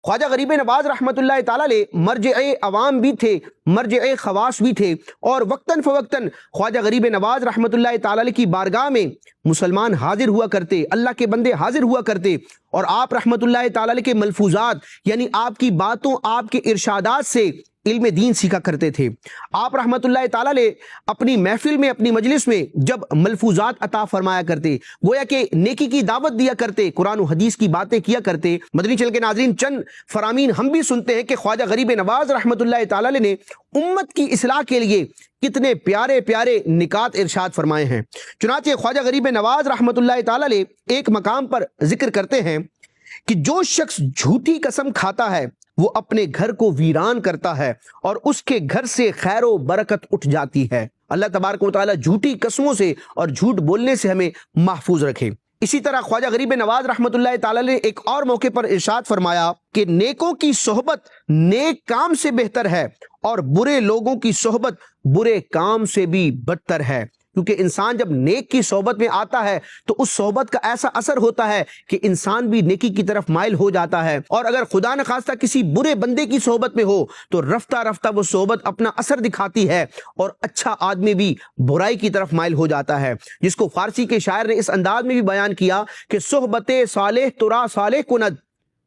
خواجہ غریب نواز رحمۃ اللہ تعالی علیہ مرجع عوام بھی تھے، مرجع خواص بھی تھے، اور وقتاً فوقتاً خواجہ غریب نواز رحمۃ اللہ تعالی علیہ کی بارگاہ میں مسلمان حاضر ہوا کرتے، اللہ کے بندے حاضر ہوا کرتے، اور آپ رحمۃ اللہ تعالی علیہ کے ملفوظات یعنی آپ کی باتوں، آپ کے ارشادات سے علم دین سیکھا کرتے تھے۔ آپ رحمۃ اللہ تعالی علیہ اپنی محفل میں، اپنی مجلس میں جب ملفوظات عطا فرمایا کرتے، گویا کہ نیکی کی دعوت دیا کرتے، قرآن و حدیث کی باتیں کیا کرتے۔ مدنی چینل کے ناظرین، چند فرامین ہم بھی سنتے ہیں کہ خواجہ غریب نواز رحمۃ اللہ تعالی علیہ نے امت کی اصلاح کے لیے کتنے پیارے پیارے نکات ارشاد فرمائے ہیں۔ چنانچہ خواجہ غریب نواز رحمۃ اللہ تعالی علیہ ایک مقام پر ذکر کرتے ہیں کہ جو شخص جھوٹی قسم کھاتا ہے وہ اپنے گھر کو ویران کرتا ہے اور اس کے گھر سے خیر و برکت اٹھ جاتی ہے۔ اللہ تبارک و تعالی جھوٹی قسموں سے اور جھوٹ بولنے سے ہمیں محفوظ رکھے۔ اسی طرح خواجہ غریب نواز رحمۃ اللہ تعالی نے ایک اور موقع پر ارشاد فرمایا کہ نیکوں کی صحبت نیک کام سے بہتر ہے اور برے لوگوں کی صحبت برے کام سے بھی بدتر ہے، کیونکہ انسان جب نیک کی صحبت میں آتا ہے تو اس صحبت کا ایسا اثر ہوتا ہے کہ انسان بھی نیکی کی طرف مائل ہو جاتا ہے، اور اگر خدا نخواستہ کسی برے بندے کی صحبت میں ہو تو رفتہ رفتہ وہ صحبت اپنا اثر دکھاتی ہے اور اچھا آدمی بھی برائی کی طرف مائل ہو جاتا ہے، جس کو فارسی کے شاعر نے اس انداز میں بھی بیان کیا کہ صحبت صالح ترا صالح کند،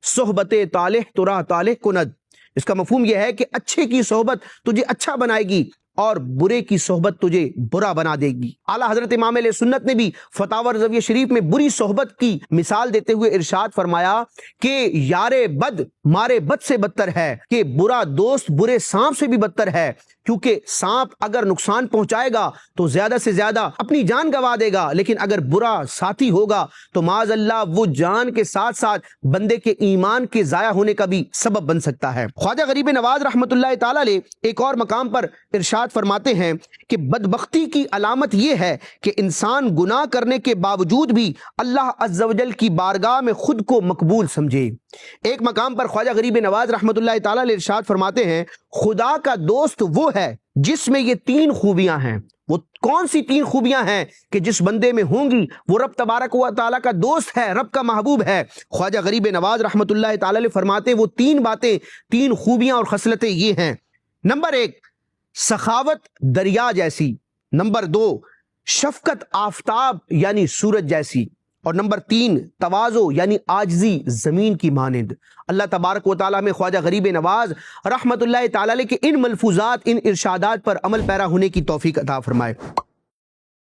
صحبت طالح ترا طالح کند۔ اس کا مفہوم یہ ہے کہ اچھے کی صحبت تجھے اچھا بنائے گی اور برے کی صحبت تجھے برا بنا دے گی۔ اعلیٰ حضرت امام علیہ سنت نے بھی فتاوی رضویہ شریف میں بری صحبت کی مثال دیتے ہوئے ارشاد فرمایا کہ یار بد مارے بد سے بدتر ہے، کہ برا دوست برے سانپ سے بھی بدتر ہے، کیونکہ سانپ اگر نقصان پہنچائے گا تو زیادہ سے زیادہ اپنی جان گنوا دے گا، لیکن اگر برا ساتھی ہوگا تو معاذ اللہ وہ جان کے ساتھ ساتھ بندے کے ایمان کے ضائع ہونے کا بھی سبب بن سکتا ہے۔ خواجہ غریب نواز رحمۃ اللہ تعالی علیہ ایک اور مقام پر ارشاد فرماتے ہیں کہ بدبختی کی علامت یہ ہے کہ انسان گناہ کرنے کے باوجود بھی اللہ عز و جل کی بارگاہ میں خود کو مقبول سمجھے۔ ایک مقام پر خواجہ غریب نواز رحمۃ اللہ تعالی علیہ ارشاد فرماتے ہیں خدا کا دوست وہ ہے جس میں یہ تین خوبیاں ہیں۔ وہ کون سی تین خوبیاں ہیں کہ جس بندے میں ہوں گی وہ رب تبارک و تعالیٰ کا دوست ہے، رب کا محبوب ہے؟ خواجہ غریب نواز رحمۃ اللہ تعالی علیہ فرماتے ہیں وہ تین باتیں، تین خوبیاں اور خصلتیں یہ ہیں۔ نمبر ایک، سخاوت دریا جیسی، نمبر دو، شفقت آفتاب یعنی سورج جیسی، اور نمبر تین، تواضع یعنی عاجزی زمین کی مانند۔ اللہ تبارک و تعالیٰ میں خواجہ غریب نواز رحمت اللہ تعالی علیہ کے ان ملفوظات، ان ارشادات پر عمل پیرا ہونے کی توفیق عطا فرمائے۔